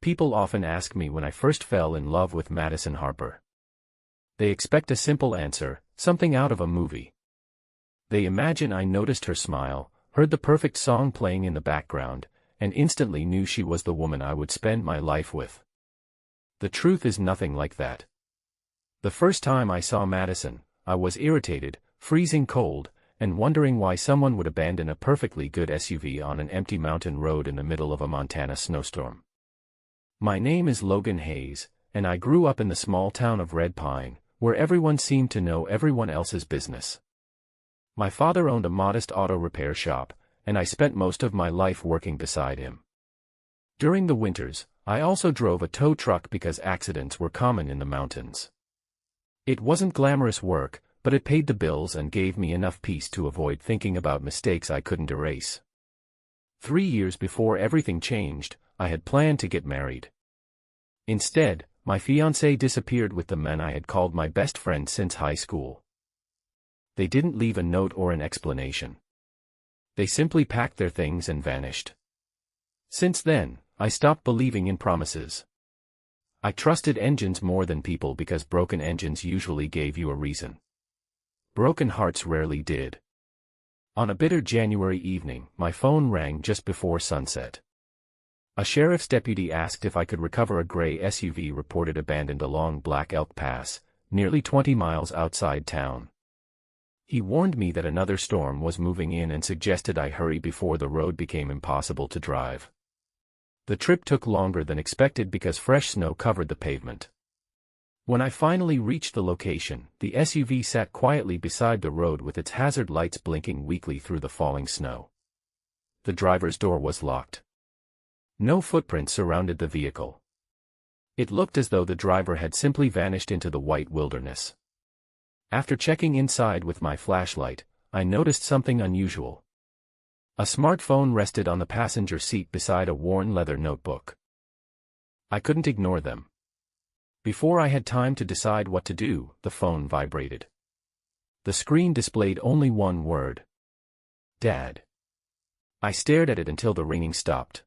People often ask me when I first fell in love with Madison Harper. They expect a simple answer, something out of a movie. They imagine I noticed her smile, heard the perfect song playing in the background, and instantly knew she was the woman I would spend my life with. The truth is nothing like that. The first time I saw Madison, I was irritated, freezing cold, and wondering why someone would abandon a perfectly good SUV on an empty mountain road in the middle of a Montana snowstorm. My name is Logan Hayes, and I grew up in the small town of Red Pine, where everyone seemed to know everyone else's business. My father owned a modest auto repair shop, and I spent most of my life working beside him. During the winters, I also drove a tow truck because accidents were common in the mountains. It wasn't glamorous work, but it paid the bills and gave me enough peace to avoid thinking about mistakes I couldn't erase. 3 years before everything changed, I had planned to get married. Instead, my fiancée disappeared with the man I had called my best friend since high school. They didn't leave a note or an explanation. They simply packed their things and vanished. Since then, I stopped believing in promises. I trusted engines more than people because broken engines usually gave you a reason. Broken hearts rarely did. On a bitter January evening, my phone rang just before sunset. A sheriff's deputy asked if I could recover a gray SUV reported abandoned along Black Elk Pass, nearly 20 miles outside town. He warned me that another storm was moving in and suggested I hurry before the road became impossible to drive. The trip took longer than expected because fresh snow covered the pavement. When I finally reached the location, the SUV sat quietly beside the road with its hazard lights blinking weakly through the falling snow. The driver's door was locked. No footprints surrounded the vehicle. It looked as though the driver had simply vanished into the white wilderness. After checking inside with my flashlight, I noticed something unusual. A smartphone rested on the passenger seat beside a worn leather notebook. I couldn't ignore them. Before I had time to decide what to do, the phone vibrated. The screen displayed only one word. Dad. I stared at it until the ringing stopped.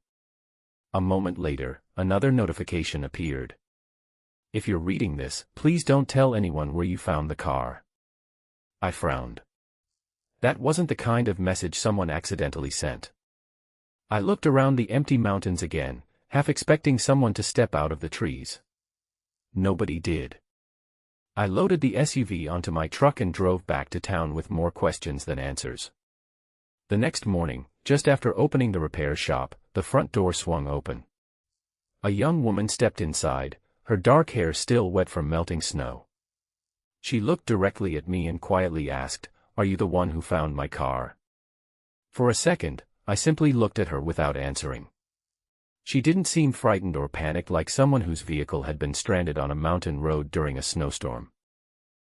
A moment later, another notification appeared. If you're reading this, please don't tell anyone where you found the car. I frowned. That wasn't the kind of message someone accidentally sent. I looked around the empty mountains again, half expecting someone to step out of the trees. Nobody did. I loaded the SUV onto my truck and drove back to town with more questions than answers. The next morning, just after opening the repair shop, the front door swung open. A young woman stepped inside, her dark hair still wet from melting snow. She looked directly at me and quietly asked, "Are you the one who found my car?" For a second, I simply looked at her without answering. She didn't seem frightened or panicked like someone whose vehicle had been stranded on a mountain road during a snowstorm.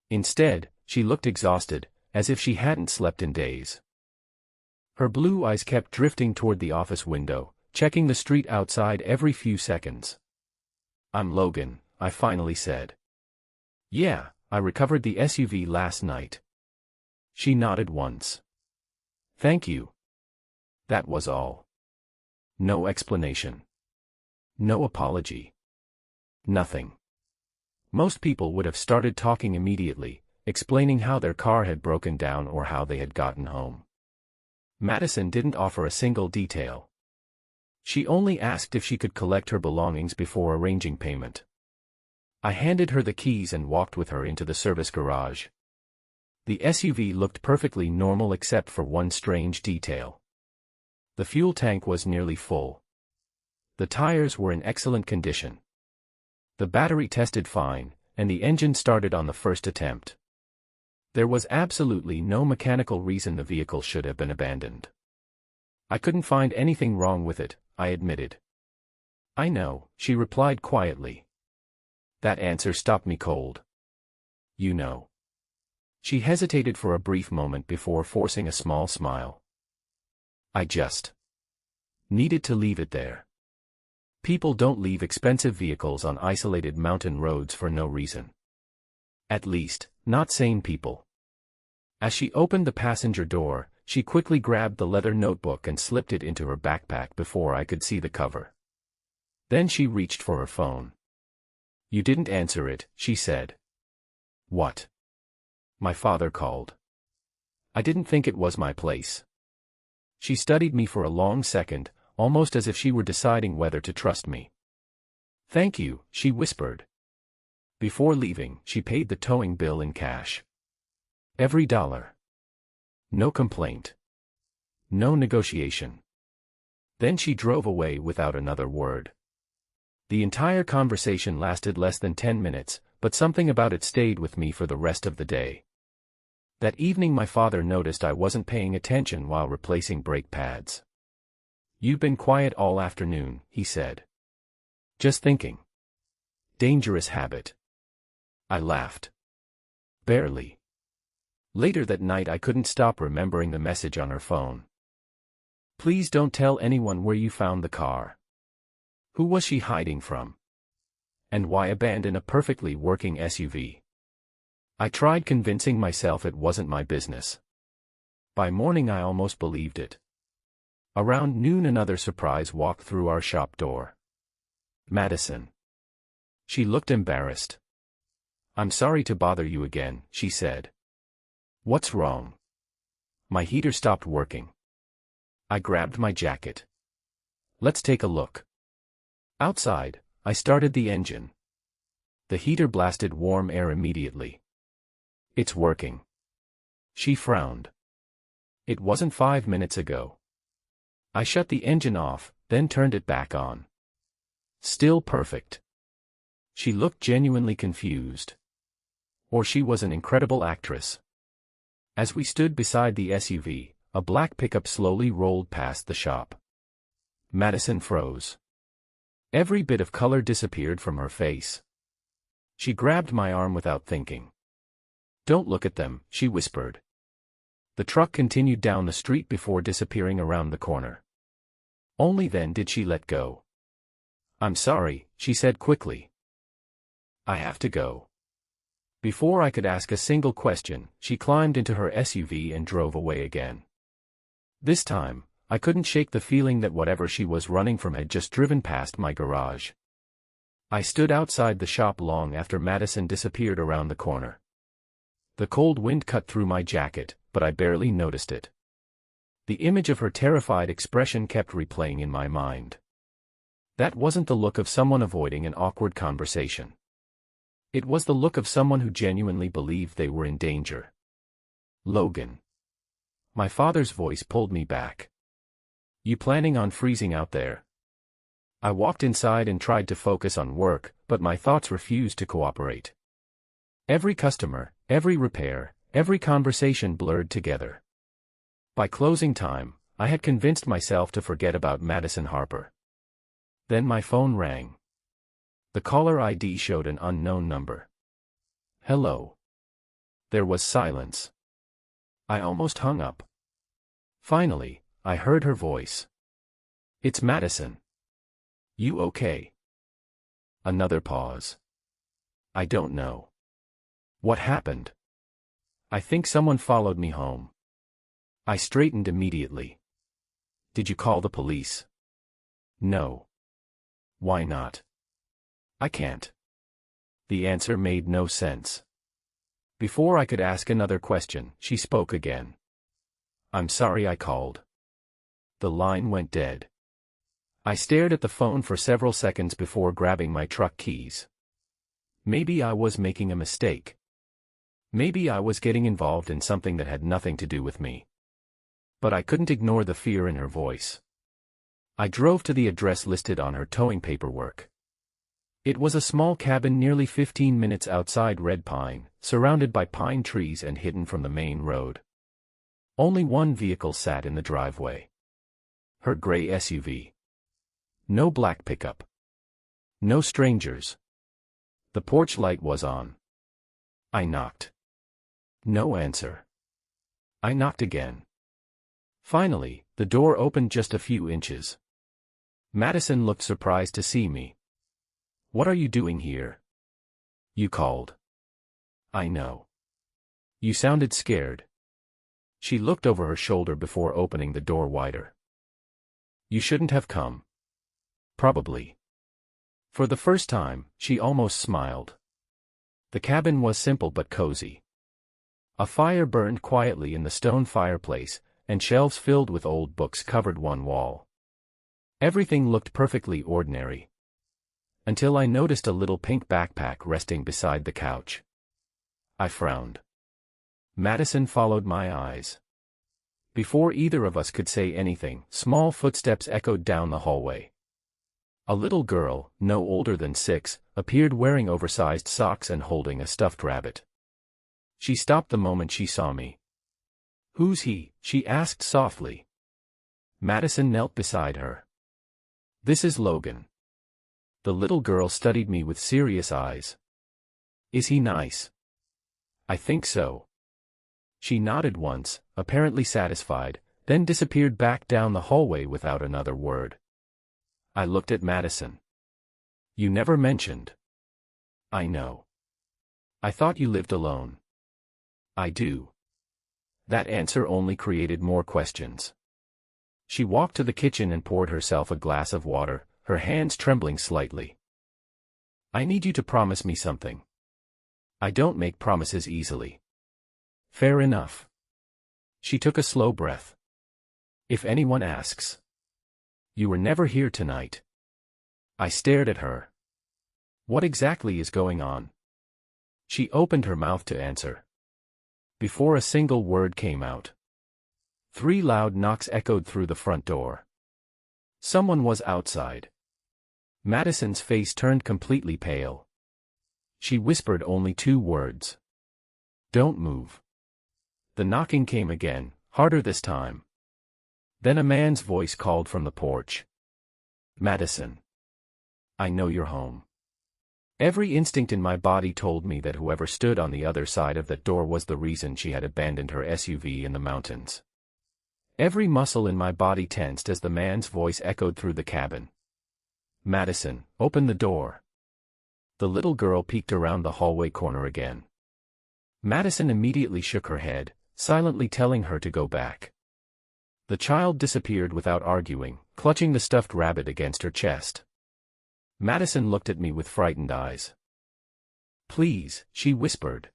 Instead, she looked exhausted, as if she hadn't slept in days. Her blue eyes kept drifting toward the office window, checking the street outside every few seconds. "I'm Logan," I finally said. "Yeah, I recovered the SUV last night." She nodded once. "Thank you." That was all. No explanation. No apology. Nothing. Most people would have started talking immediately, explaining how their car had broken down or how they had gotten home. Madison didn't offer a single detail. She only asked if she could collect her belongings before arranging payment. I handed her the keys and walked with her into the service garage. The SUV looked perfectly normal except for one strange detail. The fuel tank was nearly full. The tires were in excellent condition. The battery tested fine, and the engine started on the first attempt. There was absolutely no mechanical reason the vehicle should have been abandoned. I couldn't find anything wrong with it, I admitted. "I know," she replied quietly. That answer stopped me cold. "You know." She hesitated for a brief moment before forcing a small smile. "I just needed to leave it there." People don't leave expensive vehicles on isolated mountain roads for no reason. At least, not sane people. As she opened the passenger door, she quickly grabbed the leather notebook and slipped it into her backpack before I could see the cover. Then she reached for her phone. "You didn't answer it," she said. "What?" "My father called. I didn't think it was my place." She studied me for a long second, almost as if she were deciding whether to trust me. "Thank you," she whispered. Before leaving, she paid the towing bill in cash. Every dollar. No complaint. No negotiation. Then she drove away without another word. The entire conversation lasted less than 10 minutes, but something about it stayed with me for the rest of the day. That evening my father noticed I wasn't paying attention while replacing brake pads. "You've been quiet all afternoon," he said. "Just thinking." Dangerous habit. I laughed. Barely. Later that night I couldn't stop remembering the message on her phone. "Please don't tell anyone where you found the car." Who was she hiding from? And why abandon a perfectly working SUV? I tried convincing myself it wasn't my business. By morning I almost believed it. Around noon another surprise walked through our shop door. Madison. She looked embarrassed. "I'm sorry to bother you again," she said. "What's wrong?" "My heater stopped working." I grabbed my jacket. "Let's take a look." Outside, I started the engine. The heater blasted warm air immediately. "It's working." She frowned. "It wasn't 5 minutes ago." I shut the engine off, then turned it back on. Still perfect. She looked genuinely confused. Or she was an incredible actress. As we stood beside the SUV, a black pickup slowly rolled past the shop. Madison froze. Every bit of color disappeared from her face. She grabbed my arm without thinking. "Don't look at them," she whispered. The truck continued down the street before disappearing around the corner. Only then did she let go. "I'm sorry," she said quickly. "I have to go." Before I could ask a single question, she climbed into her SUV and drove away again. This time, I couldn't shake the feeling that whatever she was running from had just driven past my garage. I stood outside the shop long after Madison disappeared around the corner. The cold wind cut through my jacket, but I barely noticed it. The image of her terrified expression kept replaying in my mind. That wasn't the look of someone avoiding an awkward conversation. It was the look of someone who genuinely believed they were in danger. "Logan." My father's voice pulled me back. "You planning on freezing out there?" I walked inside and tried to focus on work, but my thoughts refused to cooperate. Every customer, every repair, every conversation blurred together. By closing time, I had convinced myself to forget about Madison Harper. Then my phone rang. The caller ID showed an unknown number. "Hello." There was silence. I almost hung up. Finally, I heard her voice. "It's Madison. You okay?" Another pause. "I don't know." "What happened?" "I think someone followed me home." I straightened immediately. "Did you call the police?" "No." "Why not?" "I can't." The answer made no sense. Before I could ask another question, she spoke again. "I'm sorry I called." The line went dead. I stared at the phone for several seconds before grabbing my truck keys. Maybe I was making a mistake. Maybe I was getting involved in something that had nothing to do with me. But I couldn't ignore the fear in her voice. I drove to the address listed on her towing paperwork. It was a small cabin nearly 15 minutes outside Red Pine, surrounded by pine trees and hidden from the main road. Only one vehicle sat in the driveway. Her gray SUV. No black pickup. No strangers. The porch light was on. I knocked. No answer. I knocked again. Finally, the door opened just a few inches. Madison looked surprised to see me. "What are you doing here?" "You called." "I know. You sounded scared." She looked over her shoulder before opening the door wider. "You shouldn't have come." "Probably. For the first time, she almost smiled. The cabin was simple but cozy. A fire burned quietly in the stone fireplace, and shelves filled with old books covered one wall. Everything looked perfectly ordinary. Until I noticed a little pink backpack resting beside the couch. I frowned. Madison followed my eyes. Before either of us could say anything, small footsteps echoed down the hallway. A little girl, no older than 6, appeared wearing oversized socks and holding a stuffed rabbit. She stopped the moment she saw me. "Who's he?" she asked softly. Madison knelt beside her. "This is Logan." The little girl studied me with serious eyes. "Is he nice?" "I think so." She nodded once, apparently satisfied, then disappeared back down the hallway without another word. I looked at Madison. "You never mentioned." "I know. I thought you lived alone." "I do." That answer only created more questions. She walked to the kitchen and poured herself a glass of water, her hands trembling slightly. "I need you to promise me something." "I don't make promises easily." "Fair enough." She took a slow breath. "If anyone asks." "You were never here tonight." I stared at her. "What exactly is going on?" She opened her mouth to answer. Before a single word came out, 3 loud knocks echoed through the front door. Someone was outside. Madison's face turned completely pale. She whispered only 2 words. "Don't move." The knocking came again, harder this time. Then a man's voice called from the porch. "Madison. I know you're home." Every instinct in my body told me that whoever stood on the other side of that door was the reason she had abandoned her SUV in the mountains. Every muscle in my body tensed as the man's voice echoed through the cabin. "Madison, open the door." The little girl peeked around the hallway corner again. Madison immediately shook her head, silently telling her to go back. The child disappeared without arguing, clutching the stuffed rabbit against her chest. Madison looked at me with frightened eyes. "Please," she whispered.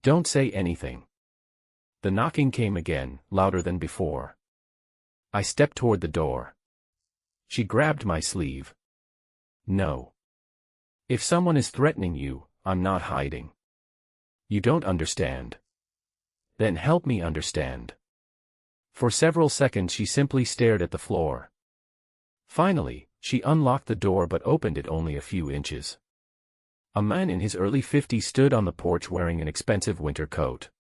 "Don't say anything." The knocking came again, louder than before. I stepped toward the door. She grabbed my sleeve. "No. If someone is threatening you, I'm not hiding." "You don't understand." "Then help me understand." For several seconds she simply stared at the floor. Finally, she unlocked the door but opened it only a few inches. A man in his early 50s stood on the porch wearing an expensive winter coat.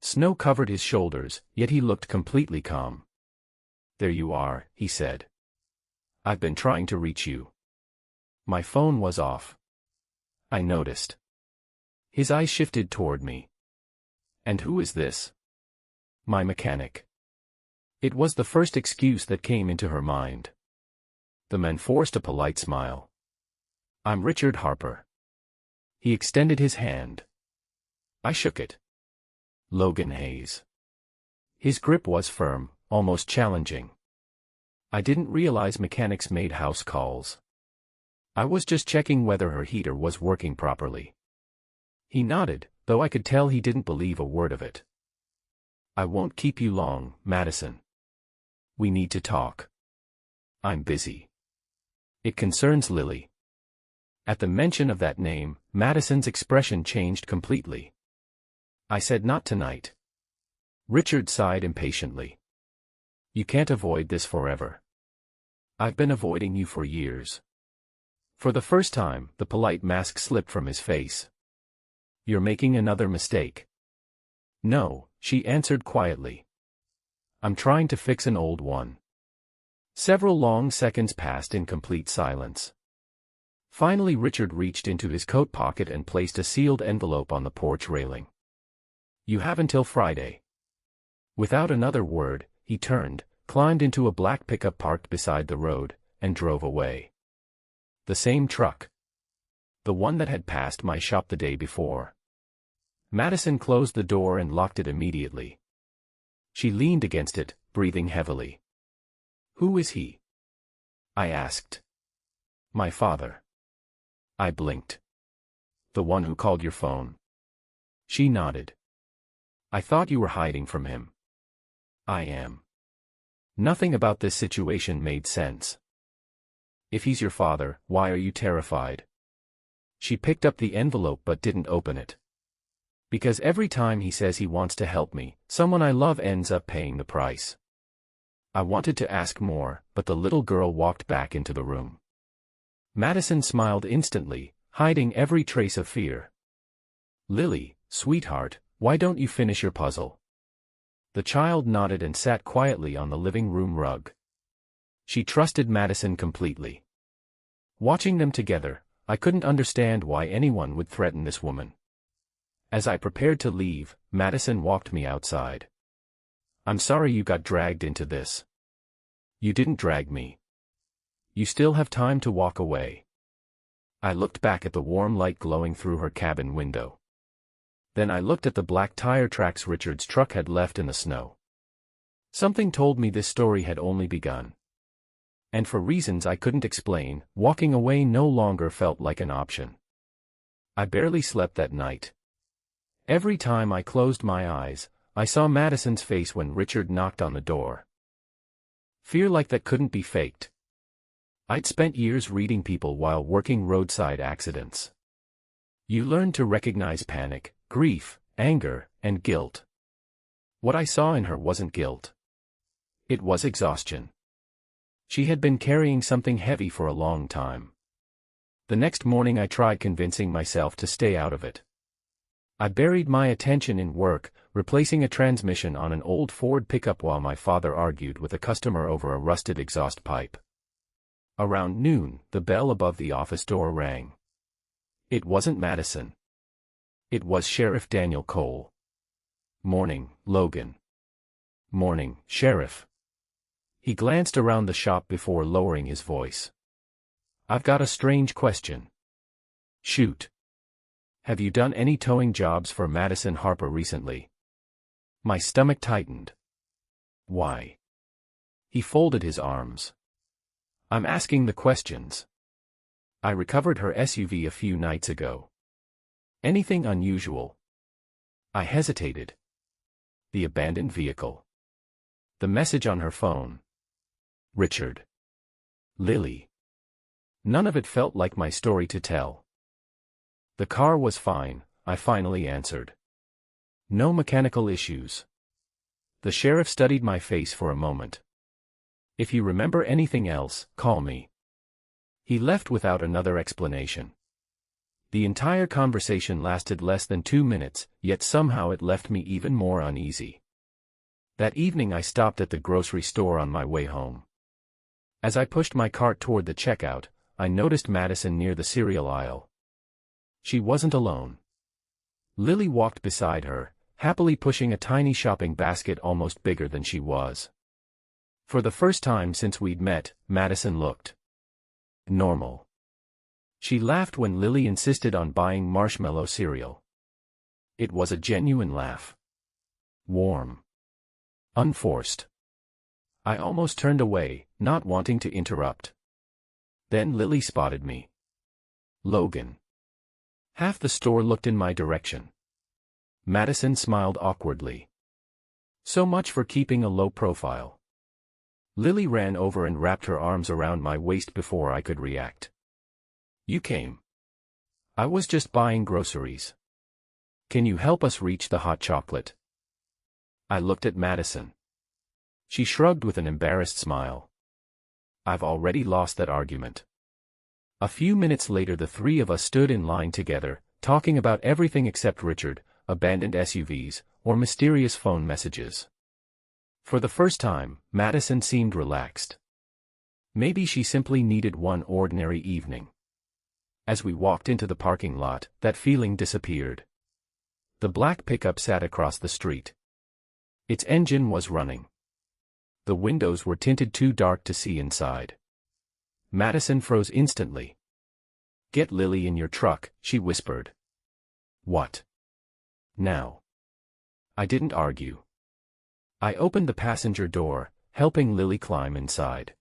Snow covered his shoulders, yet he looked completely calm. "There you are," he said. "I've been trying to reach you." My phone was off. I noticed. His eyes shifted toward me. "And who is this?" "My mechanic." It was the first excuse that came into her mind. The man forced a polite smile. "I'm Richard Harper." He extended his hand. I shook it. "Logan Hayes." His grip was firm, almost challenging. I didn't realize mechanics made house calls. I was just checking whether her heater was working properly. He nodded, though I could tell he didn't believe a word of it. "I won't keep you long, Madison. We need to talk." "I'm busy." "It concerns Lily." At the mention of that name, Madison's expression changed completely. I said, "Not tonight." Richard sighed impatiently. "You can't avoid this forever." "I've been avoiding you for years." For the first time, the polite mask slipped from his face. "You're making another mistake." "No," she answered quietly. "I'm trying to fix an old one." Several long seconds passed in complete silence. Finally Richard reached into his coat pocket and placed a sealed envelope on the porch railing. "You have until Friday." Without another word, he turned, climbed into a black pickup parked beside the road, and drove away. The same truck. The one that had passed my shop the day before. Madison closed the door and locked it immediately. She leaned against it, breathing heavily. "Who is he?" I asked. My father. I blinked. The one who called your phone. She nodded. I thought you were hiding from him. I am. Nothing about this situation made sense. If he's your father, why are you terrified? She picked up the envelope but didn't open it. Because every time he says he wants to help me, someone I love ends up paying the price. I wanted to ask more, but the little girl walked back into the room. Madison smiled instantly, hiding every trace of fear. Lily, sweetheart, why don't you finish your puzzle? The child nodded and sat quietly on the living room rug. She trusted Madison completely. Watching them together, I couldn't understand why anyone would threaten this woman. As I prepared to leave, Madison walked me outside. I'm sorry you got dragged into this. You didn't drag me. You still have time to walk away. I looked back at the warm light glowing through her cabin window. Then I looked at the black tire tracks Richard's truck had left in the snow. Something told me this story had only begun. And for reasons I couldn't explain, walking away no longer felt like an option. I barely slept that night. Every time I closed my eyes, I saw Madison's face when Richard knocked on the door. Fear like that couldn't be faked. I'd spent years reading people while working roadside accidents. You learn to recognize panic, grief, anger, and guilt. What I saw in her wasn't guilt. It was exhaustion. She had been carrying something heavy for a long time. The next morning I tried convincing myself to stay out of it. I buried my attention in work, replacing a transmission on an old Ford pickup while my father argued with a customer over a rusted exhaust pipe. Around noon, the bell above the office door rang. It wasn't Madison. It was Sheriff Daniel Cole. Morning, Logan. Morning, Sheriff. He glanced around the shop before lowering his voice. I've got a strange question. Shoot. Have you done any towing jobs for Madison Harper recently? My stomach tightened. Why? He folded his arms. I'm asking the questions. I recovered her SUV a few nights ago. Anything unusual? I hesitated. The abandoned vehicle. The message on her phone. Richard. Lily. None of it felt like my story to tell. The car was fine, I finally answered. No mechanical issues. The sheriff studied my face for a moment. If you remember anything else, call me. He left without another explanation. The entire conversation lasted less than 2 minutes, yet somehow it left me even more uneasy. That evening I stopped at the grocery store on my way home. As I pushed my cart toward the checkout, I noticed Madison near the cereal aisle. She wasn't alone. Lily walked beside her, happily pushing a tiny shopping basket almost bigger than she was. For the first time since we'd met, Madison looked normal. She laughed when Lily insisted on buying marshmallow cereal. It was a genuine laugh. Warm. Unforced. I almost turned away, not wanting to interrupt. Then Lily spotted me. Logan. Half the store looked in my direction. Madison smiled awkwardly. So much for keeping a low profile. Lily ran over and wrapped her arms around my waist before I could react. You came. I was just buying groceries. Can you help us reach the hot chocolate? I looked at Madison. She shrugged with an embarrassed smile. I've already lost that argument. A few minutes later the three of us stood in line together, talking about everything except Richard, abandoned SUVs, or mysterious phone messages. For the first time, Madison seemed relaxed. Maybe she simply needed one ordinary evening. As we walked into the parking lot, that feeling disappeared. The black pickup sat across the street. Its engine was running. The windows were tinted too dark to see inside. Madison froze instantly. Get Lily in your truck, she whispered. What? Now? I didn't argue. I opened the passenger door, helping Lily climb inside.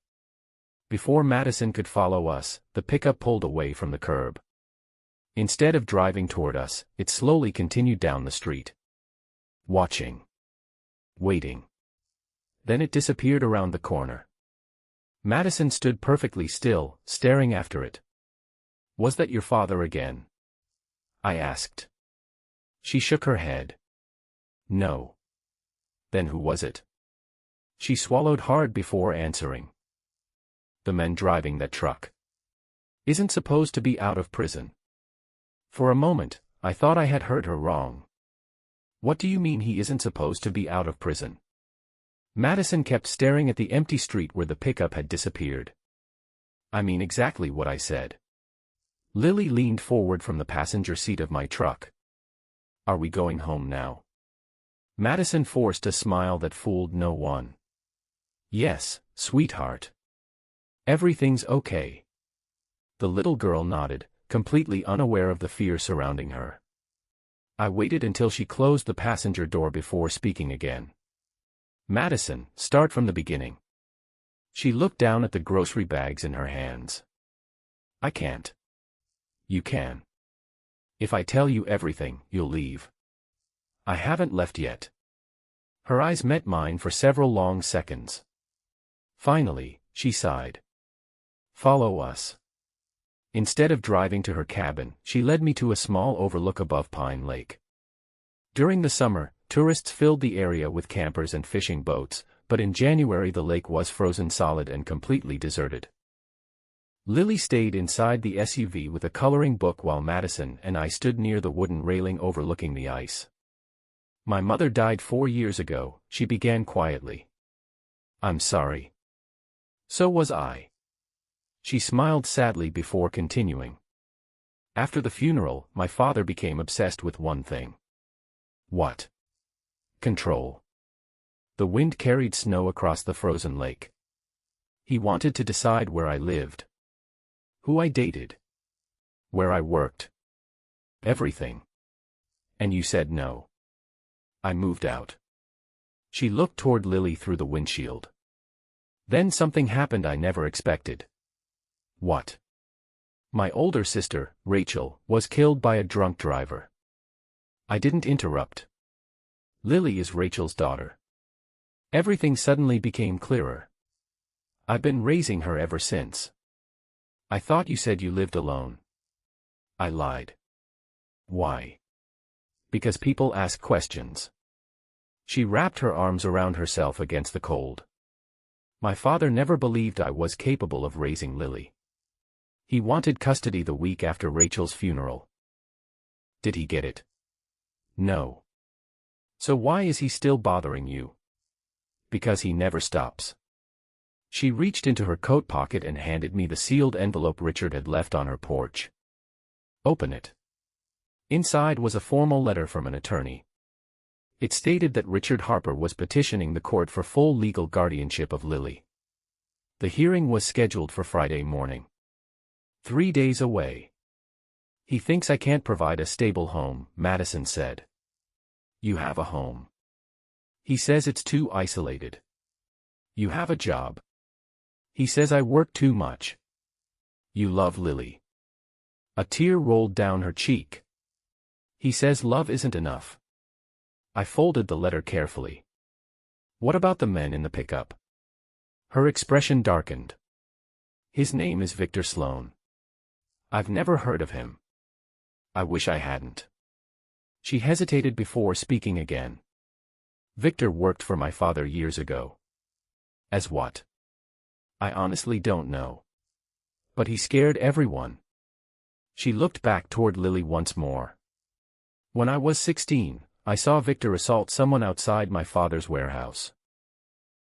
Before Madison could follow us, the pickup pulled away from the curb. Instead of driving toward us, it slowly continued down the street. Watching. Waiting. Then it disappeared around the corner. Madison stood perfectly still, staring after it. "Was that your father again?" I asked. She shook her head. "No." "Then who was it?" She swallowed hard before answering. "The man driving that truck. Isn't supposed to be out of prison." For a moment, I thought I had heard her wrong. "What do you mean he isn't supposed to be out of prison?" Madison kept staring at the empty street where the pickup had disappeared. "I mean exactly what I said." Lily leaned forward from the passenger seat of my truck. "Are we going home now?" Madison forced a smile that fooled no one. "Yes, sweetheart. Everything's okay." The little girl nodded, completely unaware of the fear surrounding her. I waited until she closed the passenger door before speaking again. "Madison, start from the beginning." She looked down at the grocery bags in her hands. "I can't." "You can. If I tell you everything, you'll leave." "I haven't left yet." Her eyes met mine for several long seconds. Finally, she sighed. "Follow us." Instead of driving to her cabin, she led me to a small overlook above Pine Lake. During the summer, tourists filled the area with campers and fishing boats, but in January the lake was frozen solid and completely deserted. Lily stayed inside the SUV with a coloring book while Madison and I stood near the wooden railing overlooking the ice. "My mother died 4 years ago," she began quietly. "I'm sorry." "So was I." She smiled sadly before continuing. "After the funeral, my father became obsessed with one thing." "What?" "Control." The wind carried snow across the frozen lake. "He wanted to decide where I lived, who I dated, where I worked. Everything. And you said no. I moved out." She looked toward Lily through the windshield. "Then something happened I never expected." "What?" "My older sister, Rachel, was killed by a drunk driver." I didn't interrupt. Lily is Rachel's daughter. Everything suddenly became clearer. "I've been raising her ever since." "I thought you said you lived alone." I lied. "Why?" "Because people ask questions." She wrapped her arms around herself against the cold. "My father never believed I was capable of raising Lily. He wanted custody the week after Rachel's funeral." "Did he get it?" "No." "So why is he still bothering you?" "Because he never stops." She reached into her coat pocket and handed me the sealed envelope Richard had left on her porch. "Open it." Inside was a formal letter from an attorney. It stated that Richard Harper was petitioning the court for full legal guardianship of Lily. The hearing was scheduled for Friday morning. 3 days away. "He thinks I can't provide a stable home," Madison said. "You have a home." "He says it's too isolated." "You have a job." "He says I work too much." "You love Lily." A tear rolled down her cheek. "He says love isn't enough." I folded the letter carefully. "What about the men in the pickup?" Her expression darkened. "His name is Victor Sloan. I've never heard of him." "I wish I hadn't." She hesitated before speaking again. "Victor worked for my father years ago." "As what?" "I honestly don't know. But he scared everyone." She looked back toward Lily once more. "When I was 16, I saw Victor assault someone outside my father's warehouse."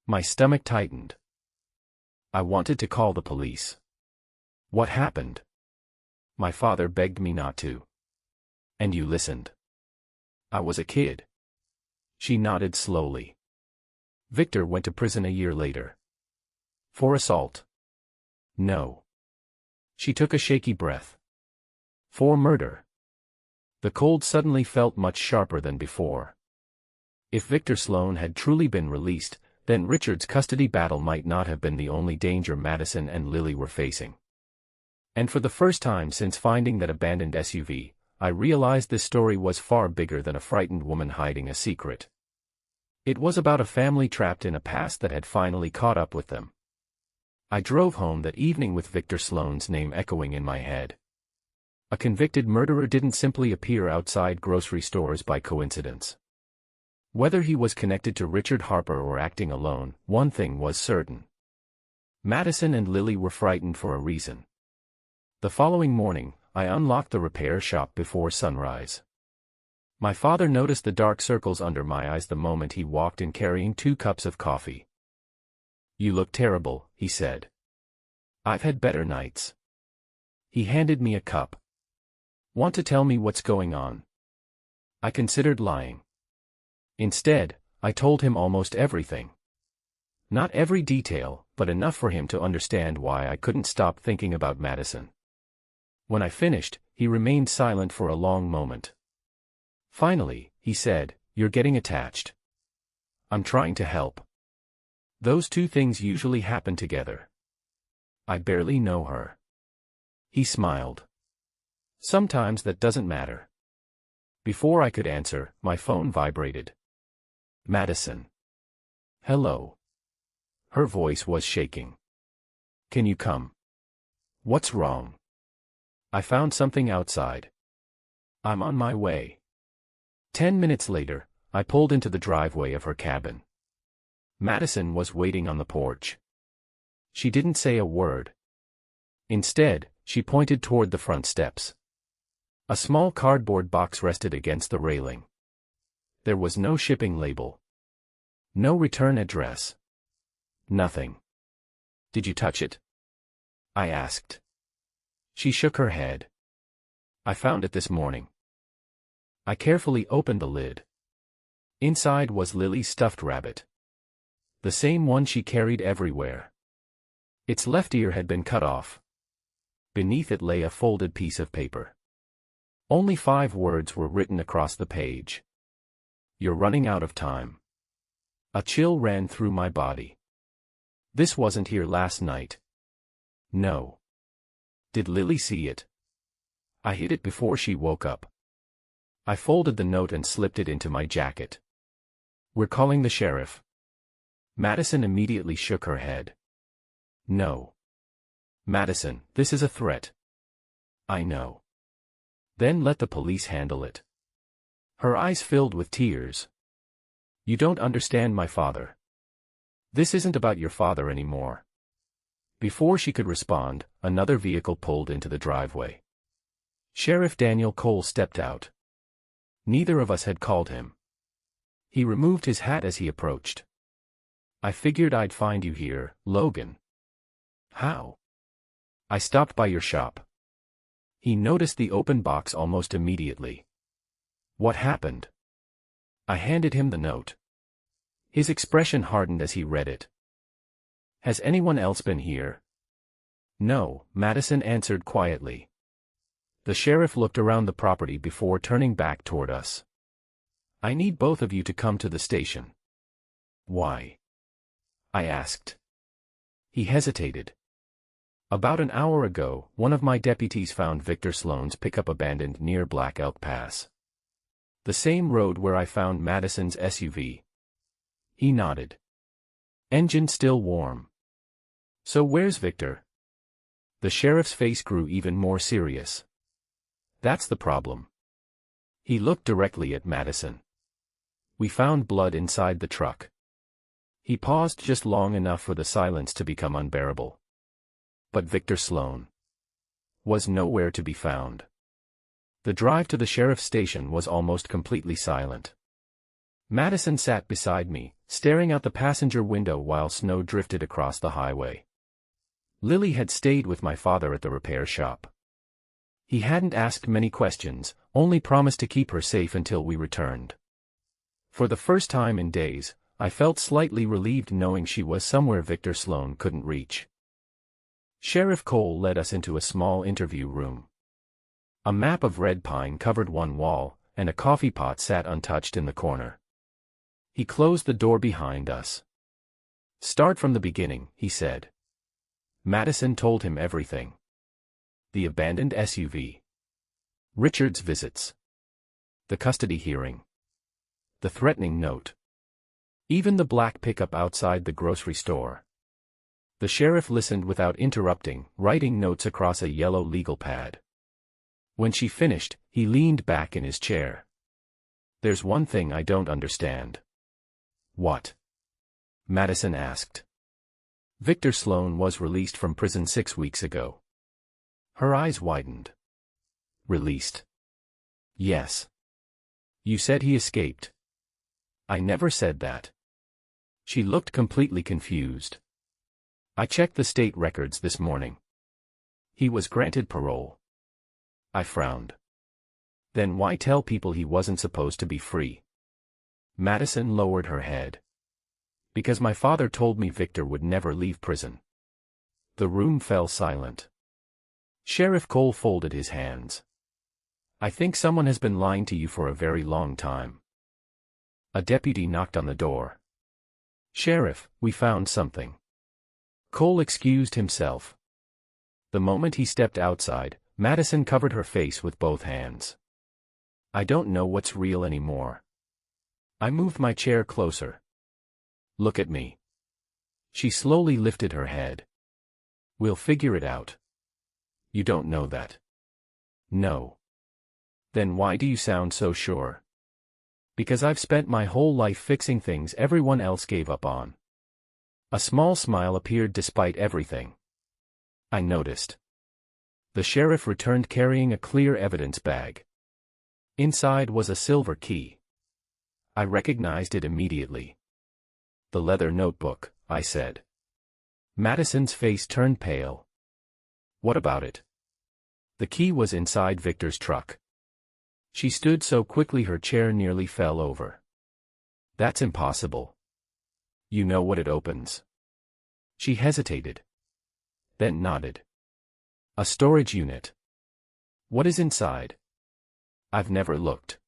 My stomach tightened. I wanted to call the police. "What happened?" "My father begged me not to." "And you listened?" "I was a kid." She nodded slowly. "Victor went to prison a year later." "For assault?" "No." She took a shaky breath. "For murder." The cold suddenly felt much sharper than before. If Victor Sloan had truly been released, then Richard's custody battle might not have been the only danger Madison and Lily were facing. And for the first time since finding that abandoned SUV, I realized this story was far bigger than a frightened woman hiding a secret. It was about a family trapped in a past that had finally caught up with them. I drove home that evening with Victor Sloane's name echoing in my head. A convicted murderer didn't simply appear outside grocery stores by coincidence. Whether he was connected to Richard Harper or acting alone, one thing was certain. Madison and Lily were frightened for a reason. The following morning, I unlocked the repair shop before sunrise. My father noticed the dark circles under my eyes the moment he walked in carrying 2 cups of coffee. "You look terrible," he said. "I've had better nights." He handed me a cup. "Want to tell me what's going on?" I considered lying. Instead, I told him almost everything. Not every detail, but enough for him to understand why I couldn't stop thinking about Madison. When I finished, he remained silent for a long moment. Finally, he said, "You're getting attached." "I'm trying to help." "Those two things usually happen together." "I barely know her." He smiled. "Sometimes that doesn't matter." Before I could answer, my phone vibrated. Madison. "Hello." Her voice was shaking. "Can you come?" "What's wrong?" "I found something outside." "I'm on my way." 10 minutes later, I pulled into the driveway of her cabin. Madison was waiting on the porch. She didn't say a word. Instead, she pointed toward the front steps. A small cardboard box rested against the railing. There was no shipping label. No return address. Nothing. "Did you touch it?" I asked. She shook her head. "I found it this morning." I carefully opened the lid. Inside was Lily's stuffed rabbit. The same one she carried everywhere. Its left ear had been cut off. Beneath it lay a folded piece of paper. Only 5 words were written across the page. "You're running out of time." A chill ran through my body. This wasn't here last night. No. Did Lily see it? I hid it before she woke up. I folded the note and slipped it into my jacket. "We're calling the sheriff." Madison immediately shook her head. "No. Madison, this is a threat." "I know." "Then let the police handle it." Her eyes filled with tears. "You don't understand my father. This isn't about your father anymore." Before she could respond, another vehicle pulled into the driveway. Sheriff Daniel Cole stepped out. Neither of us had called him. He removed his hat as he approached. "I figured I'd find you here, Logan." "How?" "I stopped by your shop." He noticed the open box almost immediately. "What happened?" I handed him the note. His expression hardened as he read it. "Has anyone else been here?" "No," Madison answered quietly. The sheriff looked around the property before turning back toward us. "I need both of you to come to the station." "Why?" I asked. He hesitated. "About an hour ago, one of my deputies found Victor Sloane's pickup abandoned near Black Elk Pass. The same road where I found Madison's SUV." He nodded. "Engine still warm." "So where's Victor?" The sheriff's face grew even more serious. "That's the problem." He looked directly at Madison. "We found blood inside the truck." He paused just long enough for the silence to become unbearable. But Victor Sloane was nowhere to be found. The drive to the sheriff's station was almost completely silent. Madison sat beside me, staring out the passenger window while snow drifted across the highway. Lily had stayed with my father at the repair shop. He hadn't asked many questions, only promised to keep her safe until we returned. For the first time in days, I felt slightly relieved knowing she was somewhere Victor Sloane couldn't reach. Sheriff Cole led us into a small interview room. A map of red pine covered one wall, and a coffee pot sat untouched in the corner. He closed the door behind us. Start from the beginning, he said. Madison told him everything. The abandoned SUV. Richard's visits. The custody hearing. The threatening note. Even the black pickup outside the grocery store. The sheriff listened without interrupting, writing notes across a yellow legal pad. When she finished, he leaned back in his chair. There's one thing I don't understand. What? Madison asked. Victor Sloan was released from prison 6 weeks ago. Her eyes widened. Released? Yes. You said he escaped. I never said that. She looked completely confused. I checked the state records this morning. He was granted parole. I frowned. Then why tell people he wasn't supposed to be free? Madison lowered her head. Because my father told me Victor would never leave prison. The room fell silent. Sheriff Cole folded his hands. I think someone has been lying to you for a very long time. A deputy knocked on the door. Sheriff, we found something. Cole excused himself. The moment he stepped outside, Madison covered her face with both hands. I don't know what's real anymore. I moved my chair closer. Look at me. She slowly lifted her head. We'll figure it out. You don't know that. No. Then why do you sound so sure? Because I've spent my whole life fixing things everyone else gave up on. A small smile appeared despite everything. I noticed. The sheriff returned carrying a clear evidence bag. Inside was a silver key. I recognized it immediately. The leather notebook, I said. Madison's face turned pale. What about it? The key was inside Victor's truck. She stood so quickly her chair nearly fell over. That's impossible. You know what it opens. She hesitated. Then nodded. A storage unit. What is inside? I've never looked.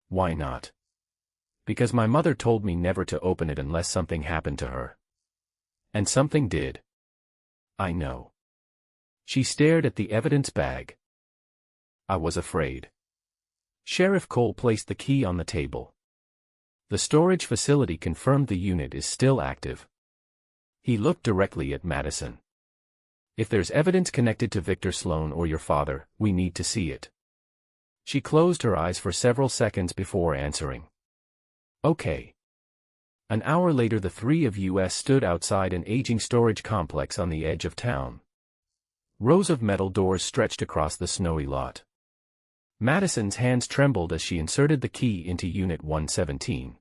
Why not? Because my mother told me never to open it unless something happened to her. And something did. I know. She stared at the evidence bag. I was afraid. Sheriff Cole placed the key on the table. The storage facility confirmed the unit is still active. He looked directly at Madison. If there's evidence connected to Victor Sloan or your father, we need to see it. She closed her eyes for several seconds before answering. Okay. An hour later the three of us stood outside an aging storage complex on the edge of town. Rows of metal doors stretched across the snowy lot. Madison's hands trembled as she inserted the key into Unit 117.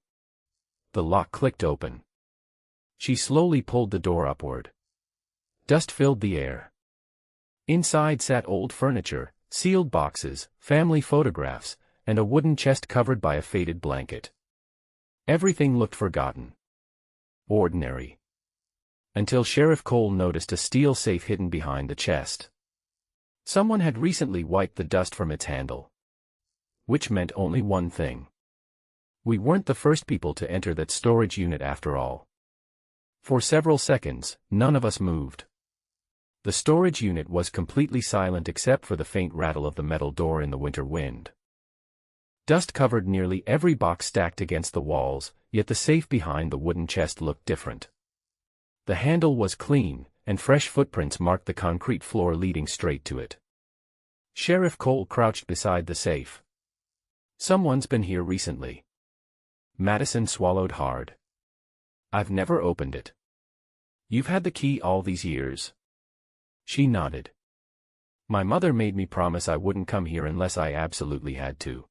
The lock clicked open. She slowly pulled the door upward. Dust filled the air. Inside sat old furniture, sealed boxes, family photographs, and a wooden chest covered by a faded blanket. Everything looked forgotten. Ordinary. Until Sheriff Cole noticed a steel safe hidden behind the chest. Someone had recently wiped the dust from its handle. Which meant only one thing. We weren't the first people to enter that storage unit after all. For several seconds, none of us moved. The storage unit was completely silent except for the faint rattle of the metal door in the winter wind. Dust covered nearly every box stacked against the walls, yet the safe behind the wooden chest looked different. The handle was clean, and fresh footprints marked the concrete floor leading straight to it. Sheriff Cole crouched beside the safe. Someone's been here recently. Madison swallowed hard. I've never opened it. You've had the key all these years? She nodded. My mother made me promise I wouldn't come here unless I absolutely had to.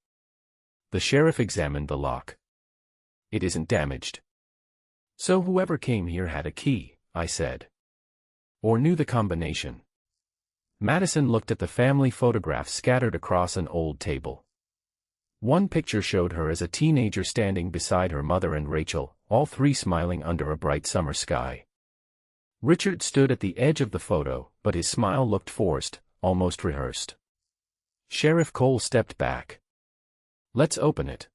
The sheriff examined the lock. It isn't damaged. So whoever came here had a key, I said. Or knew the combination. Madison looked at the family photographs scattered across an old table. One picture showed her as a teenager standing beside her mother and Rachel, all three smiling under a bright summer sky. Richard stood at the edge of the photo, but his smile looked forced, almost rehearsed. Sheriff Cole stepped back. Let's open it.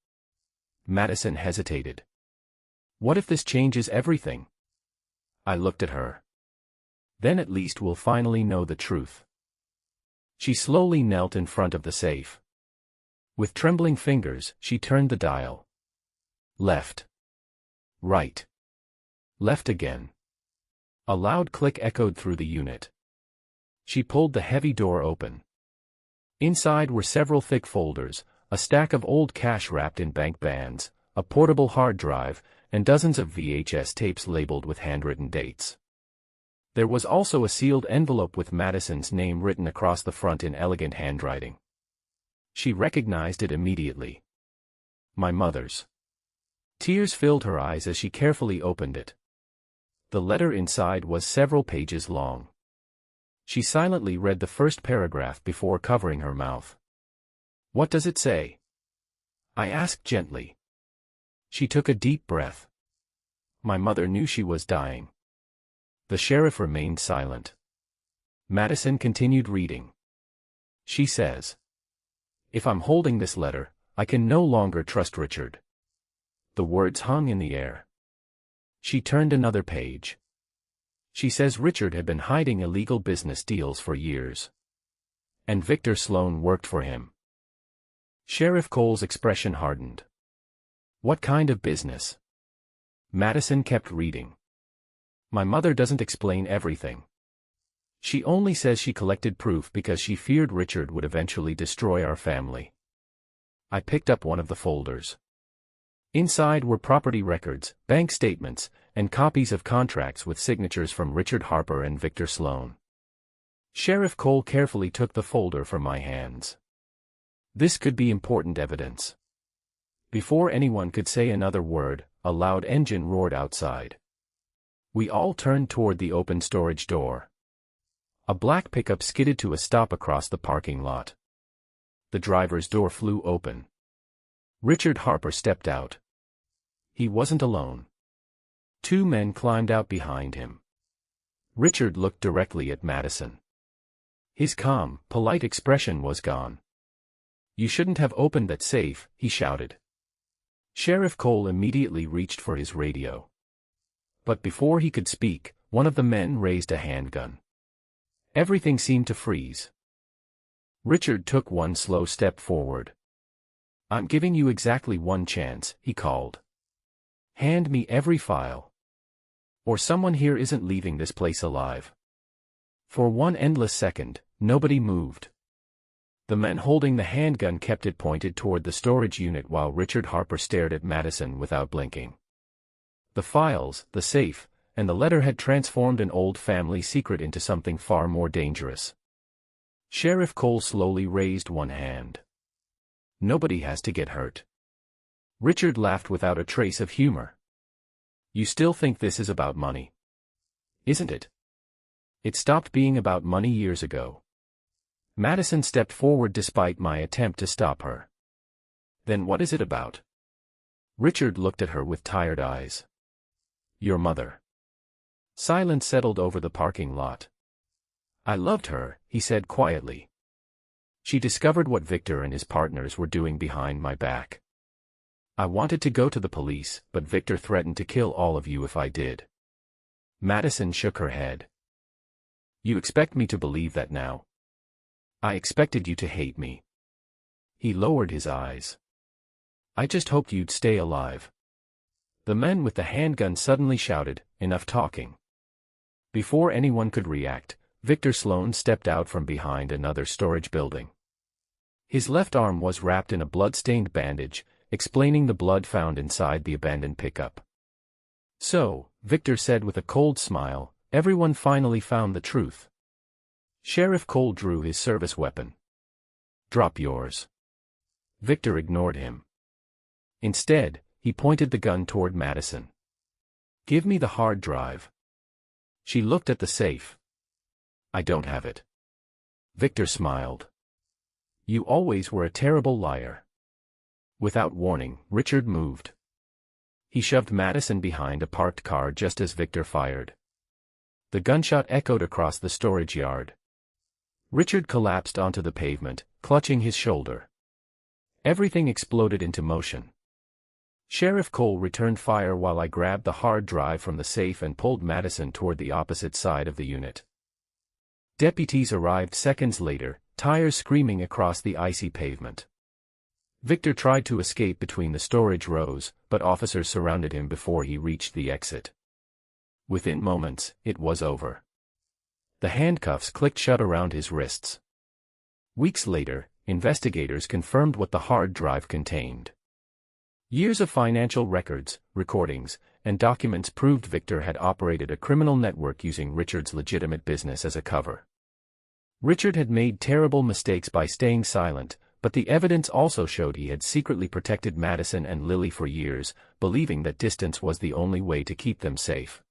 Madison hesitated. What if this changes everything? I looked at her. Then at least we'll finally know the truth. She slowly knelt in front of the safe. With trembling fingers, she turned the dial. Left. Right. Left again. A loud click echoed through the unit. She pulled the heavy door open. Inside were several thick folders, a stack of old cash wrapped in bank bands, a portable hard drive, and dozens of VHS tapes labeled with handwritten dates. There was also a sealed envelope with Madison's name written across the front in elegant handwriting. She recognized it immediately. My mother's. Tears filled her eyes as she carefully opened it. The letter inside was several pages long. She silently read the first paragraph before covering her mouth. "What does it say?" I asked gently. She took a deep breath. My mother knew she was dying. The sheriff remained silent. Madison continued reading. She says, "If I'm holding this letter, I can no longer trust Richard." The words hung in the air. She turned another page. She says Richard had been hiding illegal business deals for years. And Victor Sloan worked for him. Sheriff Cole's expression hardened. What kind of business? Madison kept reading. My mother doesn't explain everything. She only says she collected proof because she feared Richard would eventually destroy our family. I picked up one of the folders. Inside were property records, bank statements, and copies of contracts with signatures from Richard Harper and Victor Sloan. Sheriff Cole carefully took the folder from my hands. This could be important evidence. Before anyone could say another word, a loud engine roared outside. We all turned toward the open storage door. A black pickup skidded to a stop across the parking lot. The driver's door flew open. Richard Harper stepped out. He wasn't alone. Two men climbed out behind him. Richard looked directly at Madison. His calm, polite expression was gone. "You shouldn't have opened that safe," he shouted. Sheriff Cole immediately reached for his radio. But before he could speak, one of the men raised a handgun. Everything seemed to freeze. Richard took one slow step forward. "I'm giving you exactly one chance," he called. "Hand me every file. Or someone here isn't leaving this place alive." For one endless second, nobody moved. The men holding the handgun kept it pointed toward the storage unit while Richard Harper stared at Madison without blinking. The files, the safe, and the letter had transformed an old family secret into something far more dangerous. Sheriff Cole slowly raised one hand. "Nobody has to get hurt." Richard laughed without a trace of humor. "You still think this is about money? Isn't it? It stopped being about money years ago." Madison stepped forward despite my attempt to stop her. "Then what is it about?" Richard looked at her with tired eyes. "Your mother." Silence settled over the parking lot. "I loved her," he said quietly. "She discovered what Victor and his partners were doing behind my back. I wanted to go to the police, but Victor threatened to kill all of you if I did." Madison shook her head. "You expect me to believe that now?" "I expected you to hate me." He lowered his eyes. "I just hoped you'd stay alive." The men with the handgun suddenly shouted, "Enough talking." Before anyone could react, Victor Sloan stepped out from behind another storage building. His left arm was wrapped in a blood-stained bandage, explaining the blood found inside the abandoned pickup. "So," Victor said with a cold smile, "everyone finally found the truth." Sheriff Cole drew his service weapon. "Drop yours." Victor ignored him. Instead, he pointed the gun toward Madison. "Give me the hard drive." She looked at the safe. "I don't have it." Victor smiled. "You always were a terrible liar." Without warning, Richard moved. He shoved Madison behind a parked car just as Victor fired. The gunshot echoed across the storage yard. Richard collapsed onto the pavement, clutching his shoulder. Everything exploded into motion. Sheriff Cole returned fire while I grabbed the hard drive from the safe and pulled Madison toward the opposite side of the unit. Deputies arrived seconds later, tires screaming across the icy pavement. Victor tried to escape between the storage rows, but officers surrounded him before he reached the exit. Within moments, it was over. The handcuffs clicked shut around his wrists. Weeks later, investigators confirmed what the hard drive contained. Years of financial records, recordings, and documents proved Victor had operated a criminal network using Richard's legitimate business as a cover. Richard had made terrible mistakes by staying silent, but the evidence also showed he had secretly protected Madison and Lily for years, believing that distance was the only way to keep them safe.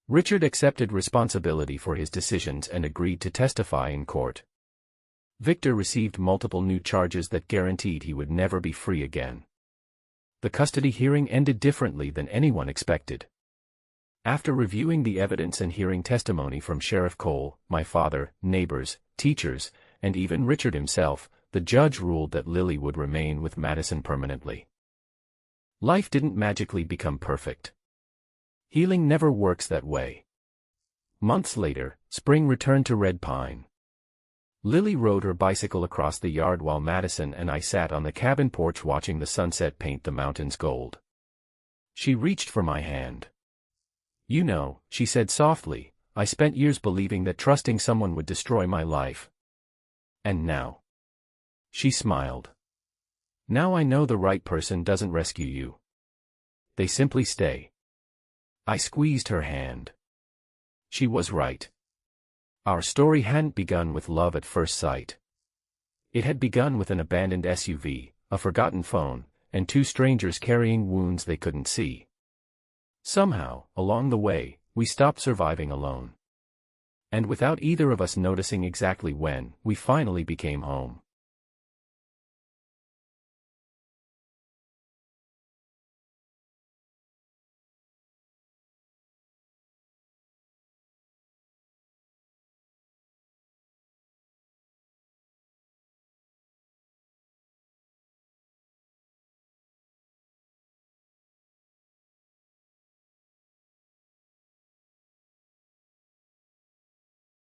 Richard accepted responsibility for his decisions and agreed to testify in court. Victor received multiple new charges that guaranteed he would never be free again. The custody hearing ended differently than anyone expected. After reviewing the evidence and hearing testimony from Sheriff Cole, my father, neighbors, teachers, and even Richard himself, the judge ruled that Lily would remain with Madison permanently. Life didn't magically become perfect. Healing never works that way. Months later, spring returned to Red Pine. Lily rode her bicycle across the yard while Madison and I sat on the cabin porch watching the sunset paint the mountains gold. She reached for my hand. "You know," she said softly, "I spent years believing that trusting someone would destroy my life. And now." She smiled. "Now I know the right person doesn't rescue you. They simply stay." I squeezed her hand. She was right. Our story hadn't begun with love at first sight. It had begun with an abandoned SUV, a forgotten phone, and two strangers carrying wounds they couldn't see. Somehow, along the way, we stopped surviving alone. And without either of us noticing exactly when, we finally became home.